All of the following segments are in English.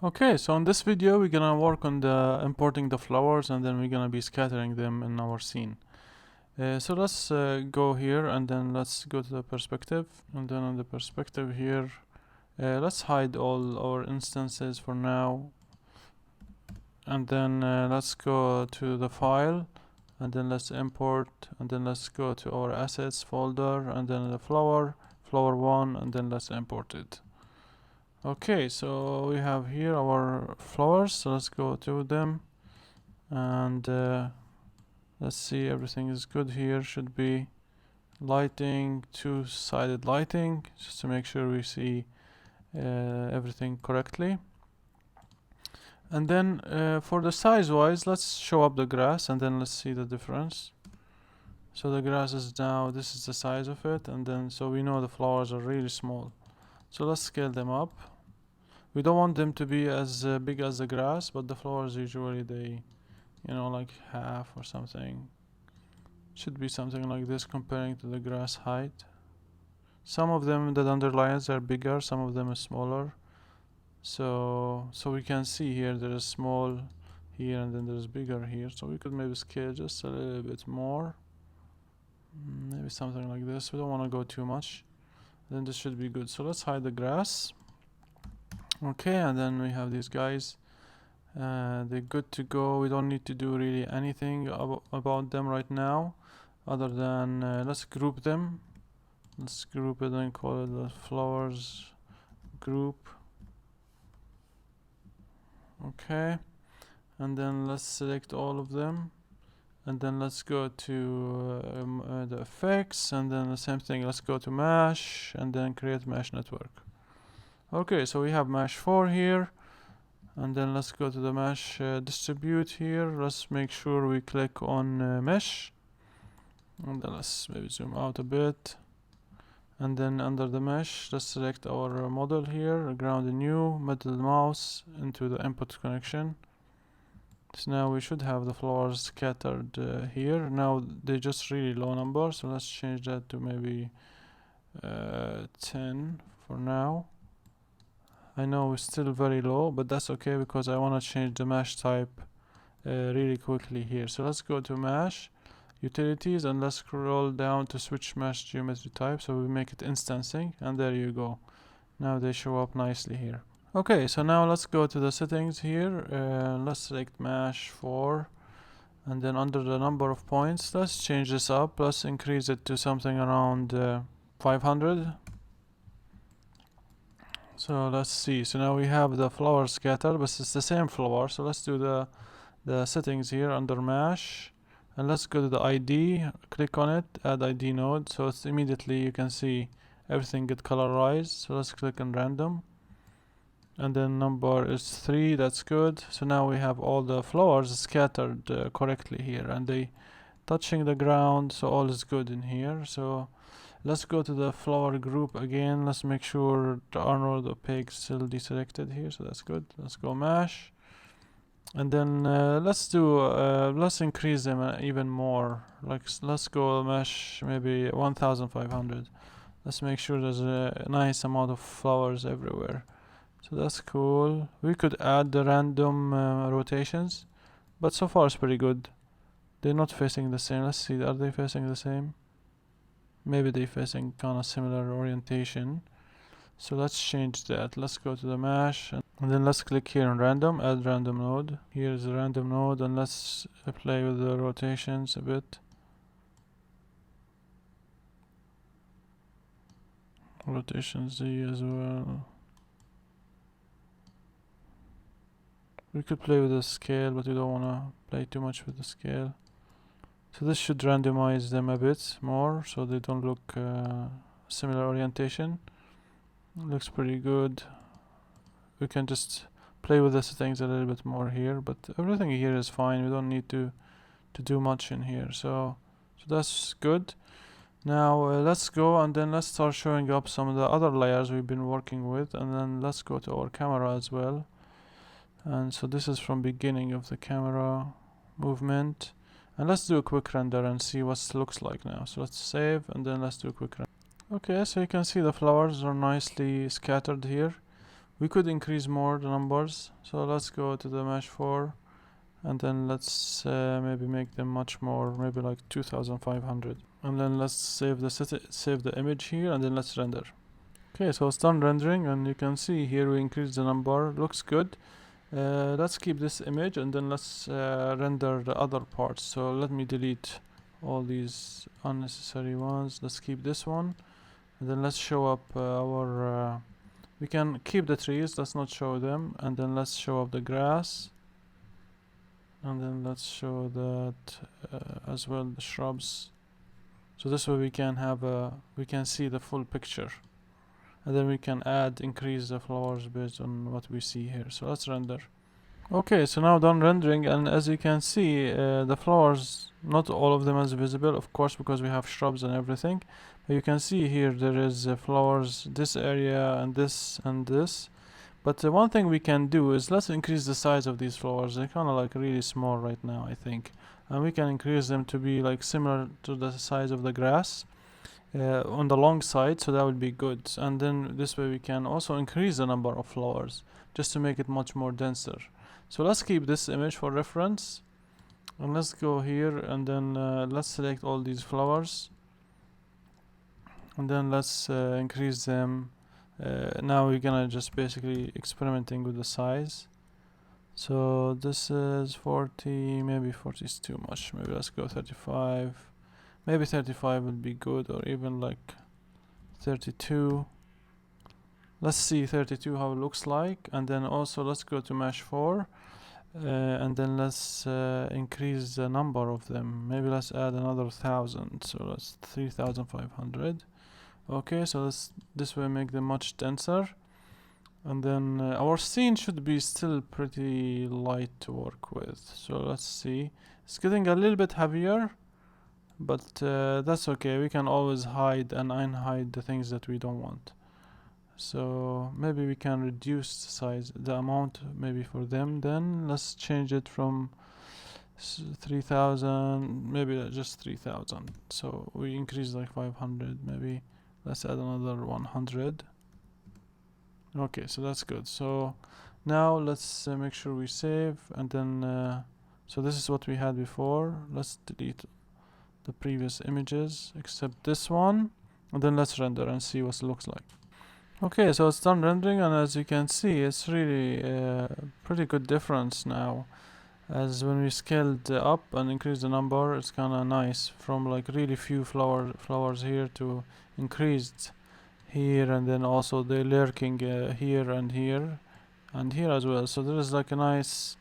Okay, so in this video we're gonna work on the importing the flowers, and then we're gonna be scattering them in our scene. So let's go here, and then let's go to the perspective, and then on the perspective here let's hide all our instances for now, and then let's go to the file, and then let's import, and then let's go to our assets folder, and then the flower 1, and then let's import it. Okay, so we have here our flowers, so let's go to them, and let's see, everything is good here. Should be lighting, two-sided lighting, just to make sure we see everything correctly. And then for the size wise, let's show up the grass, and then let's see the difference. So the grass is now, this is the size of it, and then so we know the flowers are really small. So let's scale them up. We don't want them to be as big as the grass, but the flowers usually they, like half or something. Should be something like this comparing to the grass height. Some of them, the dandelions, are bigger, some of them are smaller. So we can see here there is small here, and then there's bigger here. So we could maybe scale just a little bit more. Maybe something like this. We don't want to go too much. Then this should be good. So let's hide the grass. Okay, and then we have these guys. They're good to go. We don't need to do really anything about them right now, other than let's group them. Let's group it and call it the flowers group. Okay, and then let's select all of them, and then let's go to the effects, and then the same thing, let's go to mesh, and then create mesh network. Okay, so we have mesh 4 here, and then let's go to the mesh distribute here. Let's make sure we click on mesh, and then let's maybe zoom out a bit, and then under the mesh let's select our model here, ground new, middle mouse into the input connection. So now we should have the flowers scattered here. Now they're just really low number, so let's change that to maybe 10 for now. I know it's still very low, but that's okay because I want to change the mesh type really quickly here. So let's go to mesh utilities, and let's scroll down to switch mesh geometry type, so we make it instancing, and there you go. Now they show up nicely here. Okay, so now let's go to the settings here. Let's select mesh 4, and then under the number of points, let's change this up. Let's increase it to something around 500. So let's see. So now we have the flower scatter, but it's the same flower. So let's do the settings here under mesh, and let's go to the ID, click on it, add ID node. So it's immediately you can see everything get colorized. So let's click on random, and then number is 3. That's good. So now we have all the flowers scattered correctly here, and they touching the ground, so all is good in here. So let's go to the flower group again. Let's make sure the Arnold opaque is still deselected here, so that's good. Let's go mesh, and then let's increase them even more. Like let's go mesh maybe 1500. Let's make sure there's a nice amount of flowers everywhere. So that's cool. We could add the random rotations, but so far it's pretty good. They're not facing the same. Let's see, are they facing the same? Maybe they're facing kind of similar orientation. So let's change that. Let's go to the mesh, and then let's click here on random, add random node. Here's the random node, and let's play with the rotations a bit. Rotation Z as well. We could play with the scale, but we don't want to play too much with the scale. So this should randomize them a bit more, so they don't look similar orientation. Looks pretty good. We can just play with the settings a little bit more here, but everything here is fine. We don't need to do much in here. So that's good. Now let's go, and then let's start showing up some of the other layers we've been working with, and then let's go to our camera as well. And so this is from beginning of the camera movement, and let's do a quick render and see what it looks like now. So let's save, and then let's do a quick render. Okay, so you can see the flowers are nicely scattered here. We could increase more the numbers, so let's go to the mesh 4 and then let's maybe make them much more, maybe like 2500, and then let's save the image here and then let's render. Okay, so it's done rendering and you can see here we increase the number, looks good. Let's keep this image and then let's render the other parts. So let me delete all these unnecessary ones. Let's keep this one and then let's show up our we can keep the trees, let's not show them, and then let's show up the grass, and then let's show that as well, the shrubs. So this way we can have we can see the full picture, and then we can increase the flowers based on what we see here. So let's render. Okay, so now done rendering, and as you can see the flowers, not all of them is visible, of course, because we have shrubs and everything, but you can see here there is flowers this area and this and this. But one thing we can do is let's increase the size of these flowers. They're kind of like really small right now, I think, and we can increase them to be like similar to the size of the grass on the long side, so that would be good. And then this way we can also increase the number of flowers just to make it much more denser. So let's keep this image for reference, and let's go here and then let's select all these flowers and then let's increase them. Now we're gonna just basically experimenting with the size. So this is 40, maybe 40 is too much, maybe let's go 35, maybe 35 would be good, or even like 32. Let's see 32 how it looks like, and then also let's go to mesh 4 and then let's increase the number of them. Maybe let's add another 1000, so that's 3500. Okay, so this way make them much denser, and then our scene should be still pretty light to work with. So let's see, it's getting a little bit heavier, but that's okay. We can always hide and unhide the things that we don't want. So maybe we can reduce the size, the amount maybe for them. Then let's change it from 3000, maybe just 3000. So we increase like 500 maybe. Let's add another 100. Okay, so that's good. So now let's make sure we save, and then so this is what we had before. Let's delete the previous images except this one, and then let's render and see what it looks like. Okay, so it's done rendering, and as you can see, it's really pretty good difference now. As when we scaled up and increased the number, it's kind of nice, from like really few flowers here to increased here, and then also they're lurking here and here and here as well. So there is like a nice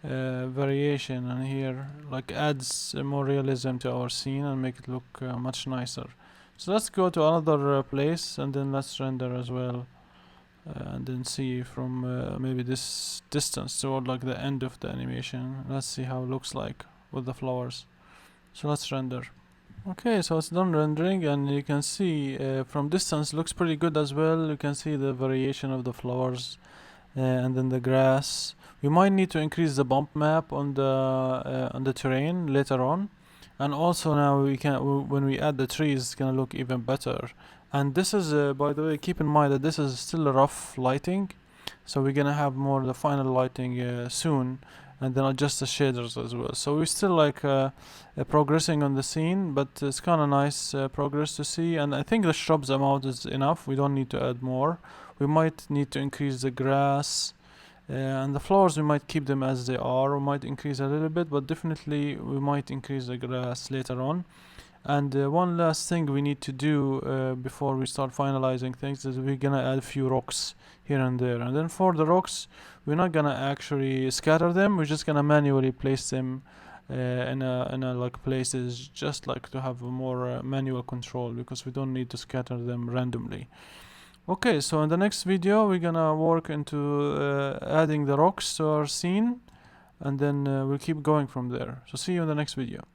variation, and here like adds more realism to our scene and make it look much nicer. So let's go to another place and then let's render as well, and then see from maybe this distance toward like the end of the animation. Let's see how it looks like with the flowers. So let's render. Okay, so it's done rendering, and you can see from distance looks pretty good as well. You can see the variation of the flowers and then the grass. We might need to increase the bump map on the terrain later on, and also now we can when we add the trees, it's gonna look even better. And this is by the way, keep in mind that this is still rough lighting, so we're gonna have more the final lighting soon, and then adjust the shaders as well. So we're still like progressing on the scene, but it's kind of nice progress to see. And I think the shrubs amount is enough. We don't need to add more. We might need to increase the grass and the flowers. We might keep them as they are. We might increase a little bit, but definitely we might increase the grass later on. And one last thing we need to do before we start finalizing things is we're gonna add a few rocks here and there. And then for the rocks, we're not gonna actually scatter them. We're just gonna manually place them in a like places, just like to have a more manual control, because we don't need to scatter them randomly. Okay, so in the next video we're gonna work into adding the rocks to our scene, and then we'll keep going from there. So see you in the next video.